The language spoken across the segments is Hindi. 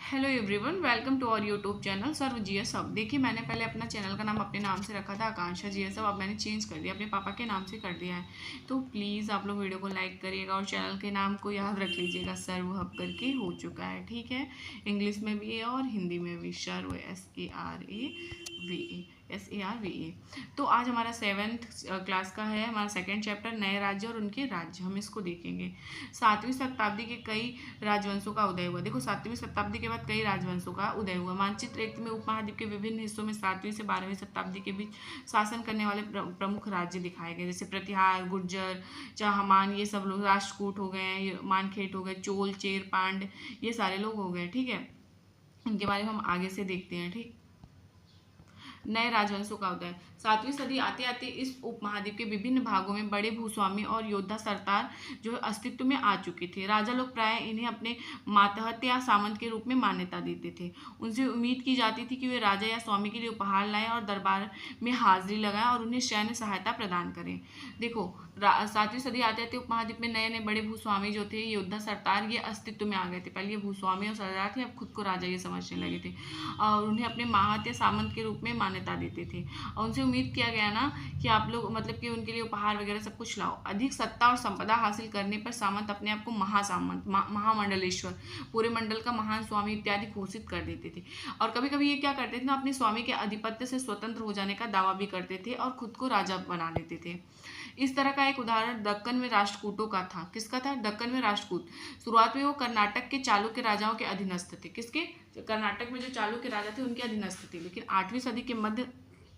Hello everyone, welcome to our YouTube channel सर्व जीएस सब। देखिए, मैंने पहले अपना चैनल का नाम अपने नाम से रखा था आकांक्षा जीएस सब। अब मैंने चेंज कर दिया, अपने पापा के नाम से कर दिया है। तो प्लीज़ आप लोग वीडियो को लाइक करिएगा और चैनल के नाम को याद रख लीजिएगा, सर्व हब करके हो चुका है। ठीक है, इंग्लिश में भी है और हिंदी में भी, सर्व SARAVE। तो आज हमारा 7th क्लास का है, हमारा सेकेंड चैप्टर नए राज्य और उनके राज्य, हम इसको देखेंगे। 7वीं शताब्दी के कई राजवंशों का उदय हुआ। देखो, 7वीं शताब्दी के बाद कई राजवंशों का उदय हुआ। मानचित्र एक में उपमहाद्वीप के विभिन्न हिस्सों में 7वीं से 12वीं शताब्दी के बीच शासन करने वाले प्रमुख राज्य दिखाए गए, जैसे प्रतिहार, गुर्जर, चाहमान, ये सब लोग, राष्ट्रकूट हो गए, मानखेट हो गए, चोल, चेर, पांड, ये सारे लोग हो गए। ठीक है, इनके बारे में हम आगे से देखते हैं। ठीक, नए राजवंशों का उदय। 7वीं सदी आते आते इस उपमहाद्वीप के विभिन्न भागों में बड़े भूस्वामी और योद्धा सरदार जो अस्तित्व में आ चुके थे। राजा लोग प्राय इन्हें अपने मातहत या सामंत के रूप में मान्यता देते थे। उनसे उम्मीद की जाती थी कि वे राजा या स्वामी के लिए उपहार लाएं और दरबार में हाजिरी लगाएं और उन्हें सैन्य सहायता प्रदान करें। देखो, 7वीं सदी आते आते उपमहाद्वीप में नए नए बड़े भूस्वामी जो थे, योद्धा सरदार, ये अस्तित्व में आ गए थे। पहले ये भूस्वामी और सरदार थे, अब खुद को राजा ये समझने लगे थे और उन्हें अपने माहत या सामंत के रूप में मान्यता देते थे। और उनसे उम्मीद किया गया ना कि आप लोग मतलब कि उनके लिए उपहार वगैरह सब कुछ लाओ। अधिक सत्ता और संपदा हासिल करने पर सामंत अपने आप को महासामंत, महामंडलेश्वर, पूरे मंडल का महान स्वामी इत्यादि घोषित कर देते थे। और कभी कभी ये क्या करते थे ना, अपने स्वामी के आधिपत्य से स्वतंत्र हो जाने का दावा भी करते थे और खुद को राजा बना लेते थे। इस तरह का एक उदाहरण दक्कन में राष्ट्रकूटों का था। किसका था? दक्कन में राष्ट्रकूट। शुरुआत में वो कर्नाटक के चालुक्य राजाओं के अधीनस्थ थे। किसके? कर्नाटक में जो चालुक्य राजा थे उनके अधीनस्थ थे। लेकिन 8वीं सदी के मध्य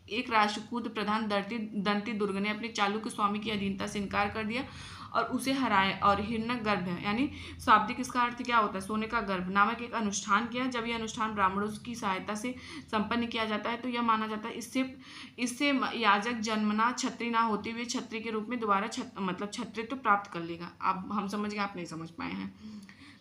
एक राष्ट्रकूट प्रधान दंती दुर्ग ने अपने चालुक्य स्वामी की अधीनता से इनकार कर दिया और उसे हराए और हिरण्यगर्भ है, यानी शाब्दिक इसका अर्थ क्या होता है? सोने का गर्भ नामक एक अनुष्ठान किया। जब यह अनुष्ठान ब्राह्मणों की सहायता से संपन्न किया जाता है तो यह माना जाता है इससे याजक जन्मना क्षत्रिय ना होते हुए क्षत्रिय के रूप में दोबारा मतलब क्षत्रित्व प्राप्त कर लेगा। अब हम समझ गए, आप नहीं समझ पाए हैं।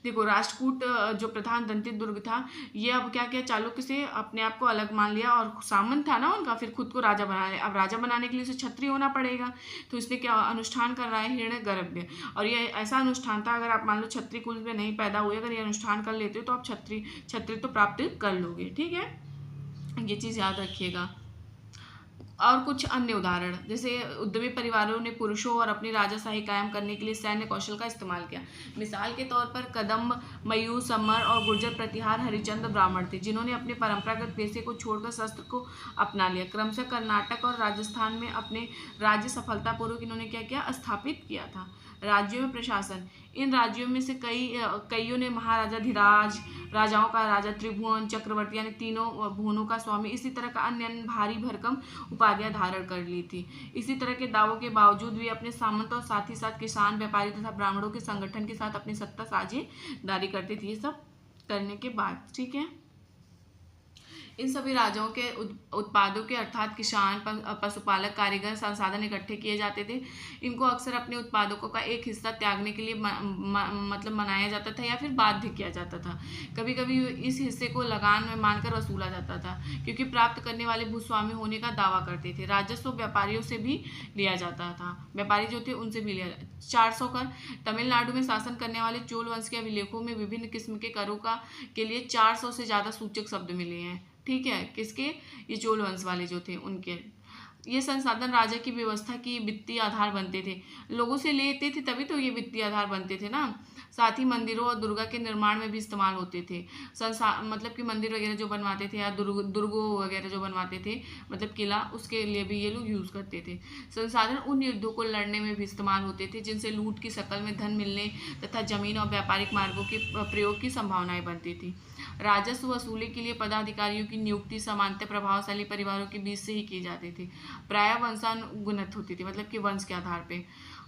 देखो, राष्ट्रकूट जो प्रधान दंतित दुर्ग था, ये अब क्या किया, चालुक्य से अपने आप को अलग मान लिया और सामंत था ना उनका, फिर खुद को राजा बना लिया। अब राजा बनाने के लिए उसे क्षत्रिय होना पड़ेगा, तो इसमें क्या अनुष्ठान कर रहा है? हिरण्यगर्भ। और ये ऐसा अनुष्ठान था, अगर आप मान लो क्षत्रिय कुल में नहीं पैदा हुए, अगर ये अनुष्ठान कर लेते हो तो आप क्षत्रिय तो प्राप्त कर लोगे। ठीक है, ये चीज़ याद रखिएगा। और कुछ अन्य उदाहरण, जैसे उद्यमी परिवारों ने पुरुषों और अपनी राजाशाही कायम करने के लिए सैन्य कौशल का इस्तेमाल किया। मिसाल के तौर पर कदम्ब, मयूर, सम्मर और गुर्जर प्रतिहार हरिचंद्र ब्राह्मण थे, जिन्होंने अपने परंपरागत पेशे को छोड़कर शस्त्र को अपना लिया। क्रमशः कर्नाटक और राजस्थान में अपने राज्य सफलतापूर्वक इन्होंने क्या किया? स्थापित किया था। राज्यों में प्रशासन, इन राज्यों में से कईयों ने महाराजाधिराज, राजाओं का राजा, त्रिभुवन चक्रवर्ती यानी तीनों भुवनों का स्वामी, इसी तरह का अन्य भारी भरकम उपाधियां धारण कर ली थी। इसी तरह के दावों के बावजूद भी अपने सामंत और साथ ही साथ किसान, व्यापारी तथा ब्राह्मणों के संगठन के साथ अपनी सत्ता साझेदारी करते थे। ये सब करने के बाद, ठीक है, इन सभी राजाओं के उत्पादों के अर्थात किसान, पशुपालक, कारीगर, संसाधन इकट्ठे किए जाते थे। इनको अक्सर अपने उत्पादों का एक हिस्सा त्यागने के लिए मतलब मनाया जाता था या फिर बाध्य किया जाता था। कभी कभी इस हिस्से को लगान में मानकर वसूला जाता था, क्योंकि प्राप्त करने वाले भूस्वामी होने का दावा करते थे। राजस्व व्यापारियों से भी लिया जाता था, व्यापारी जो थे उनसे भी लिया। 400 कर। तमिलनाडु में शासन करने वाले चोल वंश के अभिलेखों में विभिन्न किस्म के करों के लिए 400 से ज़्यादा सूचक शब्द मिले हैं। ठीक है, किसके? ये चोल वंश वाले जो थे उनके। ये संसाधन राजा की व्यवस्था की वित्तीय आधार बनते थे। लोगों से लेते थे तभी तो ये वित्तीय आधार बनते थे ना। साथ ही मंदिरों और दुर्गा के निर्माण में भी इस्तेमाल होते थे। मतलब कि मंदिर वगैरह जो बनवाते थे या दुर्गों वगैरह जो बनवाते थे, मतलब किला, उसके लिए भी ये लोग यूज़ करते थे। संसाधन उन युद्धों को लड़ने में भी इस्तेमाल होते थे जिनसे लूट की शक्ल में धन मिलने तथा जमीन और व्यापारिक मार्गों के प्रयोग की संभावनाएं बनती थी। राजस्व वसूली के लिए पदाधिकारियों की नियुक्ति सामान्यतः प्रभावशाली परिवारों के बीच से ही की जाती थी। प्राय वंशानुगुणित होती थी, मतलब कि वंश के आधार पे।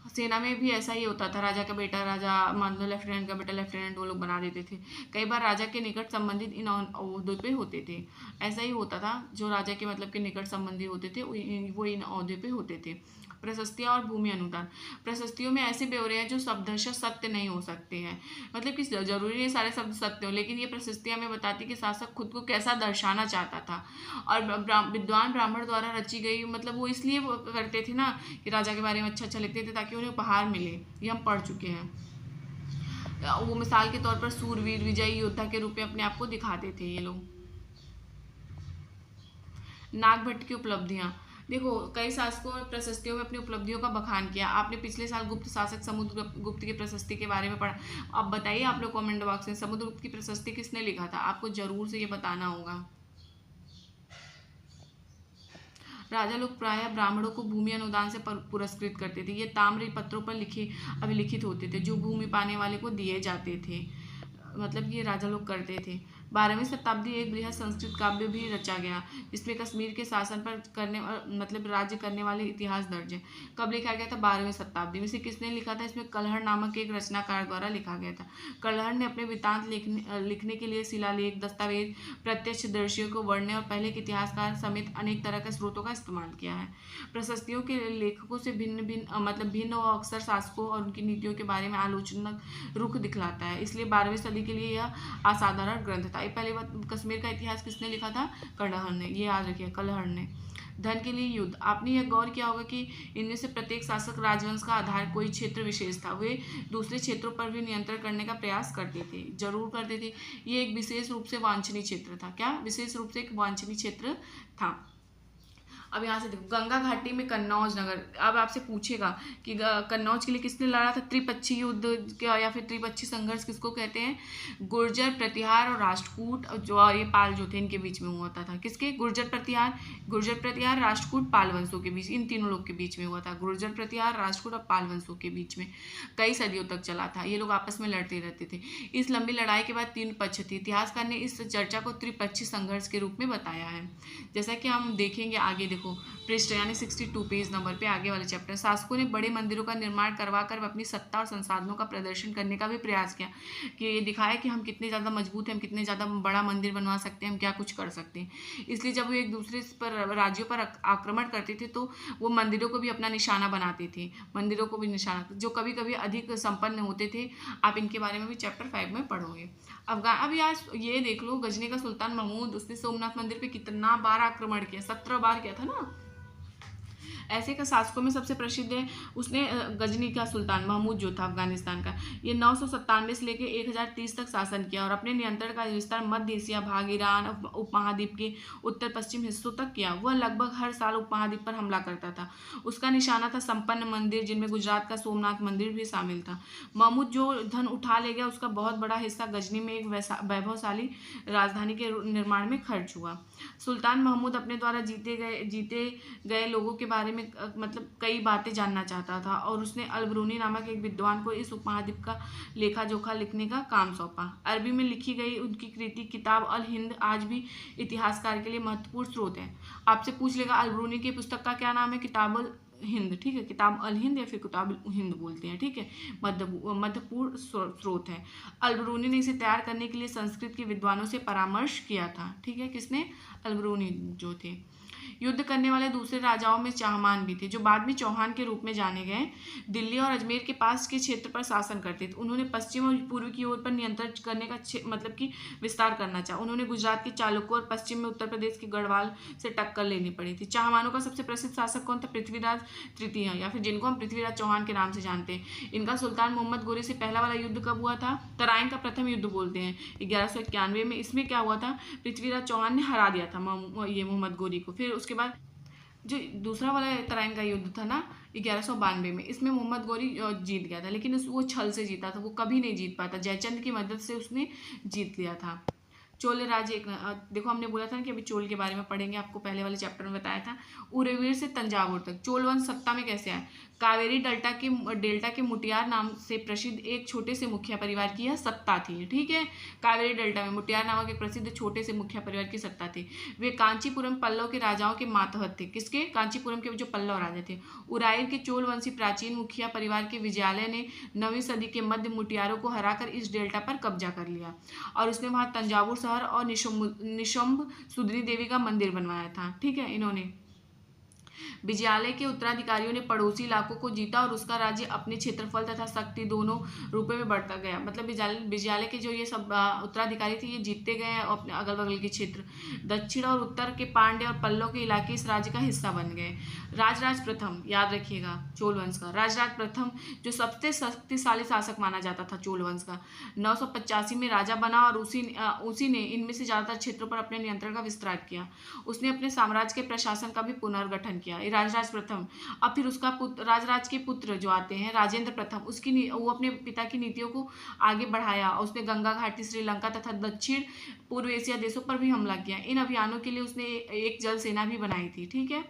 सेना में भी ऐसा ही होता था, राजा का बेटा राजा, मान लो लेफ्टिनेंट का बेटा लेफ्टिनेंट, वो लोग बना देते थे। कई बार राजा के निकट संबंधित इन ओहदों पे होते थे। ऐसा ही होता था, जो राजा के मतलब के निकट संबंधी होते थे वो इन ओहदे पे होते थे। प्रशस्तियाँ और भूमि अनुदान। प्रशस्तियों में ऐसे ब्यौरे हैं जो शब्दशः सत्य नहीं हो सकते हैं, मतलब कि जरूरी नहीं सारे शब्द सत्य हो, लेकिन ये प्रशस्तियाँ हमें बताती कि शासक खुद को कैसा दर्शाना चाहता था। और विद्वान ब्राह्मण द्वारा रची गई, मतलब वो इसलिए करते थे ना कि राजा के बारे में अच्छा अच्छा लिखते थे ताकि उन्हें उपहार मिले। ये हम पढ़ चुके हैं। वो मिसाल के तौर पर सूरवीर विजयी योद्धा के रूप में अपने आप को दिखाते थे ये लोग। नागभट्ट की उपलब्धियां, देखो कई शासकों और प्रशस्तियों में अपनी उपलब्धियों का बखान किया। आपने पिछले साल गुप्त शासक समुद्रगुप्त की प्रशस्ति के बारे में पढ़ा। अब बताइए आप लोग कमेंट बॉक्स में समुद्रगुप्त की प्रशस्ति किसने लिखा था, आपको जरूर से ये बताना होगा। राजा लोग प्रायः ब्राह्मणों को भूमि अनुदान से पुरस्कृत करते थे। ये ताम्र पत्रों पर लिखे अभिलिखित होते थे जो भूमि पाने वाले को दिए जाते थे, मतलब ये राजा लोग करते थे। 12वीं शताब्दी एक बृहद संस्कृत काव्य भी रचा गया जिसमें कश्मीर के शासन पर करने मतलब राज्य करने वाले इतिहास दर्ज है। कब लिखा गया था, 12वीं शताब्दी में। इसे किसने लिखा था, इसमें कलहड़ नामक एक रचनाकार द्वारा लिखा गया था। कलहड़ ने अपने वृत्तांत लिखने के लिए शिलालेख, दस्तावेज, प्रत्यक्षदर्शियों को वर्णने और पहले के इतिहासकार समेत अनेक तरह के स्रोतों का इस्तेमाल किया है। प्रशस्तियों के लेखकों से भिन्न और अक्सर शासकों और उनकी नीतियों के बारे में आलोचनात्मक रुख दिखलाता है, इसलिए 12वीं सदी के लिए यह असाधारण ग्रंथ था। पहली बात, कश्मीर का इतिहास किसने लिखा था, कलहड़ ने, ये याद रखिए कलहड़ ने। धन के लिए युद्ध, आपने यह गौर किया होगा कि इनमें से प्रत्येक शासक राजवंश का आधार कोई क्षेत्र विशेष था। वे दूसरे क्षेत्रों पर भी नियंत्रण करने का प्रयास करते थे, जरूर करते थे। ये एक विशेष रूप से वांछनीय क्षेत्र था। क्या, विशेष रूप से एक वांछनीय क्षेत्र था। अब यहाँ से देखो, गंगा घाटी में कन्नौज नगर। अब आपसे पूछेगा कि कन्नौज के लिए किसने लड़ा था, त्रिपक्षी युद्ध या फिर त्रिपक्षी संघर्ष किसको कहते हैं, गुर्जर, प्रतिहार और राष्ट्रकूट जो ये पाल जो थे इनके बीच में हुआ था। किसके, गुर्जर प्रतिहार राष्ट्रकूट पाल वंशों के बीच, इन तीनों लोग के बीच में हुआ था। गुर्जर प्रतिहार, राष्ट्रकूट और पाल वंशों के बीच में कई सदियों तक चला था। ये लोग आपस में लड़ते रहते थे। इस लंबी लड़ाई के बाद 3 पक्ष थे। इतिहासकार ने इस चर्चा को त्रिपक्षी संघर्ष के रूप में बताया है। जैसा कि हम देखेंगे आगे, देखो पृष्ठ यानी 62 पेज नंबर पे आगे वाले चैप्टर। शासकों ने बड़े मंदिरों का निर्माण करवाकर अपनी सत्ता और संसाधनों का प्रदर्शन करने का भी प्रयास किया, कि ये दिखाया कि हम कितने ज़्यादा मजबूत हैं, हम कितने ज़्यादा बड़ा मंदिर बनवा सकते हैं, हम क्या कुछ कर सकते हैं। इसलिए जब वो एक दूसरे पर राज्यों पर आक्रमण करते थे तो वो मंदिरों को भी अपना निशाना बनाते थे, मंदिरों को भी निशाना, जो कभी कभी अधिक संपन्न होते थे। आप इनके बारे में भी चैप्टर 5 में पढ़ोगे। अब यार ये देख लो, गजनी का सुल्तान महमूद, उसने सोमनाथ मंदिर पे कितना बार आक्रमण किया, 17 बार किया था ना। ऐसे का शासकों में सबसे प्रसिद्ध है उसने गजनी का सुल्तान महमूद जो था अफगानिस्तान का। ये 997 से लेकर 1030 तक शासन किया और अपने नियंत्रण का विस्तार मध्य एशिया भाग, ईरान, उपमहाद्वीप के उत्तर पश्चिम हिस्सों तक किया। वह लगभग हर साल उपमहाद्वीप पर हमला करता था। उसका निशाना था संपन्न मंदिर, जिनमें गुजरात का सोमनाथ मंदिर भी शामिल था। महमूद जो धन उठा ले गया उसका बहुत बड़ा हिस्सा गजनी में एक वैभवशाली राजधानी के निर्माण में खर्च हुआ। सुल्तान महमूद अपने द्वारा जीते गए लोगों के बारे में मतलब कई बातें जानना चाहता था और उसने अल-बरूनी नामक एक विद्वान को इस उपमहाद्वीप का लेखा जोखा लिखने का काम सौंपा। अरबी में लिखी गई उनकी कृति किताब अल हिंद आज भी इतिहासकार के लिए महत्वपूर्ण स्रोत है। आपसे पूछ लेगा अल-बरूनी की पुस्तक का क्या नाम है, किताब अल हिंद, ठीक है, किताब अल हिंद या फिर किताब हिंद बोलते हैं, ठीक है, मध्यपूर्ण स्रोत है। अल-बरूनी ने इसे तैयार करने के लिए संस्कृत के विद्वानों से परामर्श किया था, ठीक है, किसने, अल-बरूनी जो थे। युद्ध करने वाले दूसरे राजाओं में चाहमान भी थे, जो बाद में चौहान के रूप में जाने गए। दिल्ली और अजमेर के पास के क्षेत्र पर शासन करते थे। उन्होंने पश्चिम और पूर्व की ओर पर नियंत्रण करने का मतलब कि विस्तार करना चाहा। उन्होंने गुजरात के चालुक्यों और पश्चिम में उत्तर प्रदेश के गढ़वाल से टक्कर लेनी पड़ी थी। चाहमानों का सबसे प्रसिद्ध शासक कौन था, पृथ्वीराज तृतीय, या फिर जिनको हम पृथ्वीराज चौहान के नाम से जानते हैं। इनका सुल्तान मोहम्मद गोरी से पहला वाला युद्ध कब हुआ था, तराइन का प्रथम युद्ध बोलते हैं, 1191 में। इसमें क्या हुआ था, पृथ्वीराज चौहान ने हरा दिया था ये मोहम्मद गोरी को। फिर उसके बाद जो दूसरा वाला तराइन का युद्ध था ना 1192 में, इसमें मोहम्मद गोरी जीत गया था, लेकिन वो छल से जीता था, वो कभी नहीं जीत पाता। जयचंद की मदद से उसने जीत लिया था। चोल राज्य एक, देखो हमने बोला था ना कि अभी चोल के बारे में पढ़ेंगे, आपको पहले वाले चैप्टर में बताया था। उरेवीर से तंजावुर तक चोल वंश सत्ता में कैसे आए, कावेरी डेल्टा के मुटियार नाम से प्रसिद्ध एक छोटे से मुखिया परिवार की यह सत्ता थी, ठीक है। कावेरी डेल्टा में मुटियार नामक एक प्रसिद्ध छोटे से मुखिया परिवार की सत्ता थी। वे कांचीपुरम पल्लव के राजाओं के मातहत थे। किसके, कांचीपुरम के जो पल्लव राजा थे। उराइर के चोल वंशी प्राचीन मुखिया परिवार के विजयालय ने 9वीं सदी के मध्य मुटियारों को हराकर इस डेल्टा पर कब्जा कर लिया और उसने वहाँ तंजावुर शहर और निशंभ सुदनी देवी का मंदिर बनवाया था, ठीक है। इन्होंने विजयालय के उत्तराधिकारियों ने पड़ोसी इलाकों को जीता और उसका राज्य अपने क्षेत्रफल तथा शक्ति दोनों रूपों में बढ़ता गया। मतलब विजयालय के जो ये सब उत्तराधिकारी थे ये जीतते गए अपने अगल बगल के क्षेत्र। दक्षिण और उत्तर के पांड्य और पल्लव के इलाके इस राज्य का हिस्सा बन गए। राजराज प्रथम, याद रखिएगा, चोल वंश का राजराज प्रथम जो सबसे शक्तिशाली शासक माना जाता था चोल वंश का, 985 में राजा बना और उसी ने इनमें से ज्यादातर क्षेत्रों पर अपने नियंत्रण का विस्तार किया। उसने अपने साम्राज्य के प्रशासन का भी पुनर्गठन किया। राजराज प्रथम। अब फिर उसका पुत्र, राजराज के पुत्र जो आते हैं, राजेंद्र प्रथम, वो अपने पिता की नीतियों को आगे बढ़ाया। उसने गंगा घाटी, श्रीलंका तथा दक्षिण पूर्व एशिया देशों पर भी हमला किया। इन अभियानों के लिए उसने एक जल सेना भी बनाई थी। ठीक है।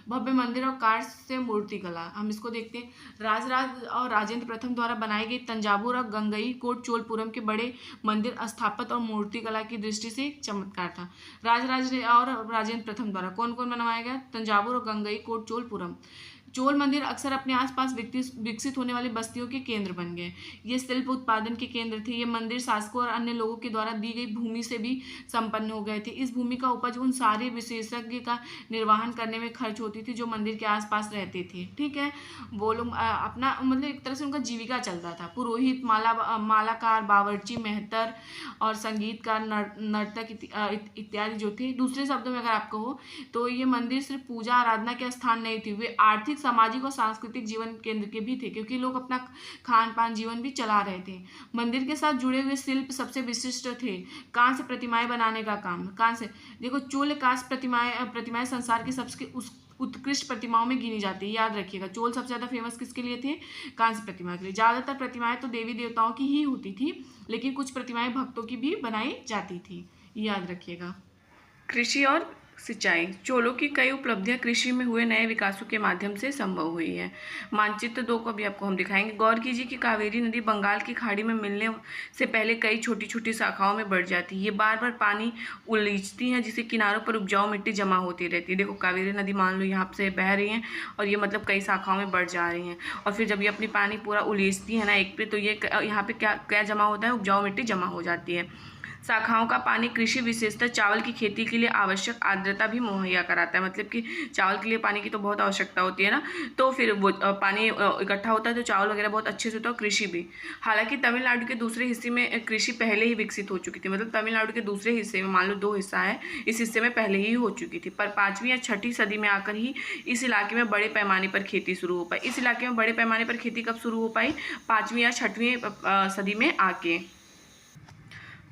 भव्य मंदिर और काष्ठ से मूर्ति कला, हम इसको देखते हैं। राजराज और राजेंद्र प्रथम द्वारा बनाई गई तंजावुर और गंगई कोट चोलपुरम के बड़े मंदिर स्थापत्य और मूर्ति कला की दृष्टि से एक चमत्कार था। राजराज और राजेंद्र प्रथम द्वारा कौन कौन बनवाया गया? तंजावुर और गंगई कोट चोलपुरम। चोल मंदिर अक्सर अपने आसपास विकसित होने वाली बस्तियों के केंद्र बन गए। ये शिल्प उत्पादन के केंद्र थे। ये मंदिर शासकों और अन्य लोगों के द्वारा दी गई भूमि से भी संपन्न हो गए थे। इस भूमि का उपज उन सारे विशेषज्ञ का निर्वहन करने में खर्च होती थी जो मंदिर के आसपास रहते थे। ठीक है। वो लोग अपना मतलब एक तरह से उनका जीविका चलता था। पुरोहित, मालाकार, बावर्ची, मेहतर और संगीतकार, नर्तक इत्यादि जो थे। दूसरे शब्दों में अगर आप कहो तो ये मंदिर सिर्फ पूजा आराधना के स्थान नहीं थे, वे आर्थिक, सामाजिक और सांस्कृतिक जीवन केंद्र के भी थे, क्योंकि लोग अपना खान पान जीवन भी चला रहे थे। मंदिर के साथ जुड़े हुए शिल्प सबसे विशिष्ट थे। कांस्य प्रतिमाएं बनाने का काम, कांस्य, देखो चोल कांस्य प्रतिमाएं संसार की सबसे उत्कृष्ट प्रतिमाओं में गिनी जाती है। याद रखिएगा, चोल सबसे ज्यादा फेमस किसके लिए थे? कांस्य प्रतिमा के लिए। ज्यादातर प्रतिमाएं तो देवी देवताओं की ही होती थी, लेकिन कुछ प्रतिमाएं भक्तों की भी बनाई जाती थी, याद रखिएगा। कृषि और सिंचाई, चोलों की कई उपलब्धियां कृषि में हुए नए विकासों के माध्यम से संभव हुई है। मानचित्र 2 को भी आपको हम दिखाएंगे। गौर कीजिए कि कावेरी नदी बंगाल की खाड़ी में मिलने से पहले कई छोटी छोटी शाखाओं में बढ़ जाती है। ये बार बार पानी उलीचती हैं, जिससे किनारों पर उपजाऊ मिट्टी जमा होती रहती है। देखो कावेरी नदी मान लो यहाँ से बह रही है और ये मतलब कई शाखाओं में बढ़ जा रही हैं, और फिर जब ये अपनी पानी पूरा उलीचती है ना एक पे, तो ये यहाँ पे क्या जमा होता है? उपजाऊ मिट्टी जमा हो जाती है। शाखाओं का पानी कृषि, विशेषतः चावल की खेती के लिए आवश्यक आर्द्रता भी मुहैया कराता है। मतलब कि चावल के लिए पानी की तो बहुत आवश्यकता होती है ना, तो फिर वो पानी इकट्ठा होता है तो चावल वगैरह बहुत अच्छे से होता है। कृषि भी, हालांकि तमिलनाडु के दूसरे हिस्से में कृषि पहले ही विकसित हो चुकी थी। मतलब तमिलनाडु के दूसरे हिस्से में, मान लो 2 हिस्सा है, इस हिस्से में पहले ही हो चुकी थी, पर 5वीं या 6ठी सदी में आकर ही इस इलाके में बड़े पैमाने पर खेती शुरू हो पाई। इस इलाके में बड़े पैमाने पर खेती कब शुरू हो पाई? 5वीं या 6वीं सदी में आके।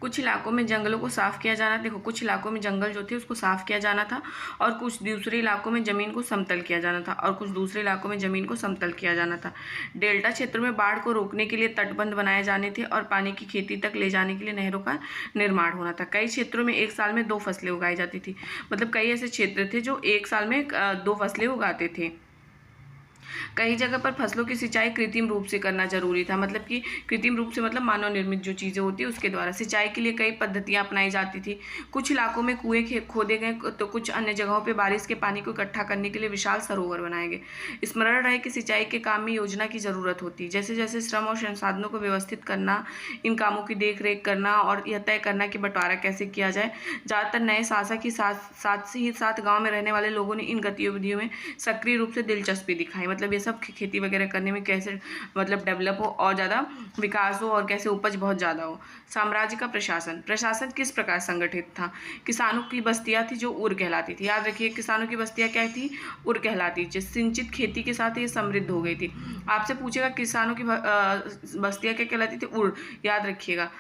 कुछ इलाकों में जंगलों को साफ किया जाना, देखो कुछ इलाकों में जंगल जो थे उसको साफ किया जाना था, और कुछ दूसरे इलाकों में जमीन को समतल किया जाना था, और कुछ दूसरे इलाकों में जमीन को समतल किया जाना था। डेल्टा क्षेत्र में बाढ़ को रोकने के लिए तटबंध बनाए जाने थे, और पानी की खेती तक ले जाने के लिए नहरों का निर्माण होना था। कई क्षेत्रों में एक साल में 2 फसलें उगाई जाती थी। मतलब कई ऐसे क्षेत्र थे जो एक साल में 2 फसलें उगाते थे। कई जगह पर फसलों की सिंचाई कृत्रिम रूप से करना जरूरी था। मतलब कि कृत्रिम रूप से मतलब मानव निर्मित जो चीज़ें होती है उसके द्वारा सिंचाई के लिए कई पद्धतियां अपनाई जाती थी। कुछ इलाकों में कुएं खोदे गए, तो कुछ अन्य जगहों पर बारिश के पानी को इकट्ठा करने के लिए विशाल सरोवर बनाए गए। स्मरण रहे कि सिंचाई के काम में योजना की जरूरत होती है। जैसे जैसे श्रम और संसाधनों को व्यवस्थित करना, इन कामों की देख रेख करना, और यह तय करना कि बंटवारा कैसे किया जाए। ज़्यादातर नए शासक ही साथ गाँव में रहने वाले लोगों ने इन गतिविधियों में सक्रिय रूप से दिलचस्पी दिखाई। मतलब ये सब खेती वगैरह करने में कैसे मतलब डेवलप हो और ज़्यादा विकास हो, और कैसे उपज बहुत ज़्यादा हो। साम्राज्य का प्रशासन किस प्रकार संगठित था? किसानों की बस्तियां थी जो उर कहलाती थी। याद रखिए, किसानों की बस्तियां क्या थी? उर कहलाती थी। सिंचित खेती के साथ ये समृद्ध हो गई थी। आपसे पूछेगा किसानों की बस्तियां क्या कहलाती थी? उर, याद रखिएगा।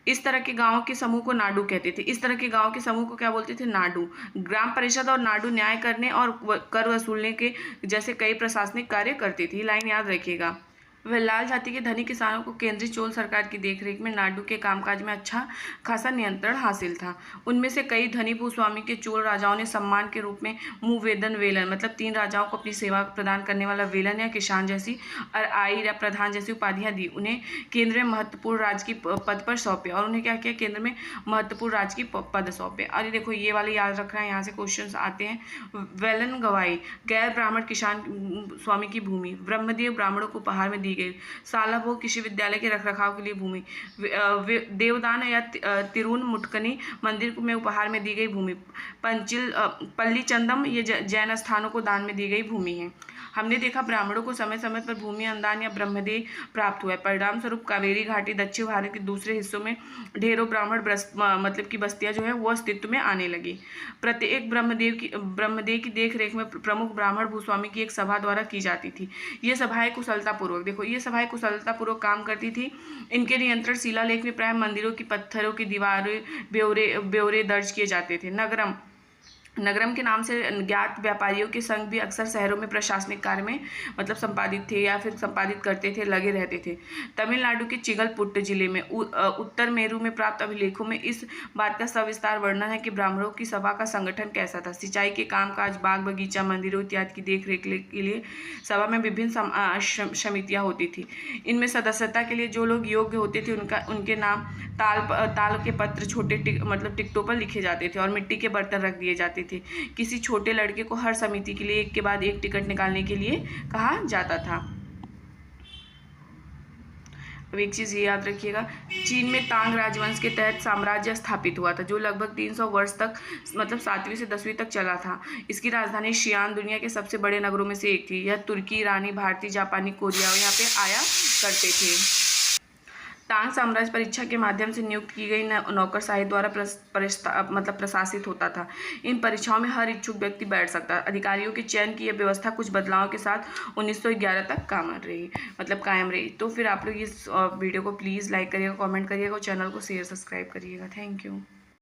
इस तरह के गांवों के समूह को नाडू कहते थे। इस तरह के गांवों के समूह को क्या बोलते थे? नाडू। ग्राम परिषद और नाडू न्याय करने और कर वसूलने के जैसे कई प्रशासनिक कार्य करती थी। लाइन याद रखिएगा। वह लाल जाति के धनी किसानों को केंद्रीय चोल सरकार की देखरेख में नाडू के कामकाज में अच्छा खासा नियंत्रण हासिल था। उनमें से कई धनी भूस्वामी के चोल राजाओं ने सम्मान के रूप में मूवेदन वेलन, मतलब 3 राजाओं को अपनी सेवा प्रदान करने वाला वेलन या किसान जैसी, और आईर या प्रधान जैसी उपाधियां दी। उन्हें केंद्र में महत्वपूर्ण राज की पद पर सौंपे, और उन्हें क्या किया? केंद्र में महत्वपूर्ण राज की पद सौंपे। और ये देखो ये वाले याद रखना है, यहाँ से क्वेश्चन आते हैं। वेलन गवाई, गैर ब्राह्मण किसान स्वामी की भूमि ब्रह्मदेव ब्राह्मणों को उपहार में दी गई। शाला भोग कृषि विद्यालय के रखरखाव के लिए भूमि। देवदान या तिरुन मुटकनी मंदिर में उपहार में दी गई भूमि। पल्लीचंदम ये जैन स्थानों को दान में दी गई भूमि है। हमने देखा ब्राह्मणों को समय समय पर भूमि अनुदान या ब्रह्मदेय प्राप्त हुआ है। परिणाम स्वरूप कावेरी घाटी दक्षिण भारत के दूसरे हिस्सों में ढेरों ब्राह्मण मतलब की बस्तियां जो है वो अस्तित्व में आने लगी। प्रत्येक ब्रह्मदेव की देख रेख में प्रमुख ब्राह्मण भूस्वामी की एक सभा द्वारा की जाती थी। ये सभाएं कुशलतापूर्वक, देखो ये सभाएं कुशलतापूर्वक काम करती थी। इनके नियंत्रण शिलालेख में प्राय मंदिरों की पत्थरों की दीवारें ब्यौरे दर्ज किए जाते थे। नगरम के नाम से ज्ञात व्यापारियों के संघ भी अक्सर शहरों में प्रशासनिक कार्य में मतलब संपादित थे या फिर संपादित करते थे, लगे रहते थे। तमिलनाडु के चिगलपुट्ट जिले में उत्तर मेरू में प्राप्त अभिलेखों में इस बात का सविस्तार वर्णन है कि ब्राह्मणों की सभा का संगठन कैसा था। सिंचाई के कामकाज, बाग बगीचा, मंदिरों इत्यादि की देख रेख के लिए सभा में विभिन्न समितियाँ होती थी। इनमें सदस्यता के लिए जो लोग योग्य होते थे उनके नाम ताल के पत्र छोटे मतलब टिकटों पर लिखे जाते थे और मिट्टी के बर्तन रख दिए जाते थे। किसी छोटे लड़के को हर समिति के लिए एक के बाद एक टिकट निकालने के लिए कहा जाता था। अब एक चीज ये याद रखिएगा, चीन में तांग राजवंश के तहत साम्राज्य स्थापित हुआ था जो लगभग 300 वर्ष तक मतलब 7वीं से 10वीं तक चला था। इसकी राजधानी शियान दुनिया के सबसे बड़े नगरों में से एक थी। यह तुर्की, ईरानी, भारतीय, जापानी, कोरिया यहाँ पे आया करते थे। तांग साम्राज्य परीक्षा के माध्यम से नियुक्त की गई नौकरशाही द्वारा प्रशासित होता था। इन परीक्षाओं में हर इच्छुक व्यक्ति बैठ सकता। अधिकारियों के चयन की यह व्यवस्था कुछ बदलावों के साथ 1911 तक कायम रही। तो फिर आप लोग इस वीडियो को प्लीज़ लाइक करिएगा, कमेंट करिएगा और चैनल को शेयर सब्सक्राइब करिएगा। Thank you.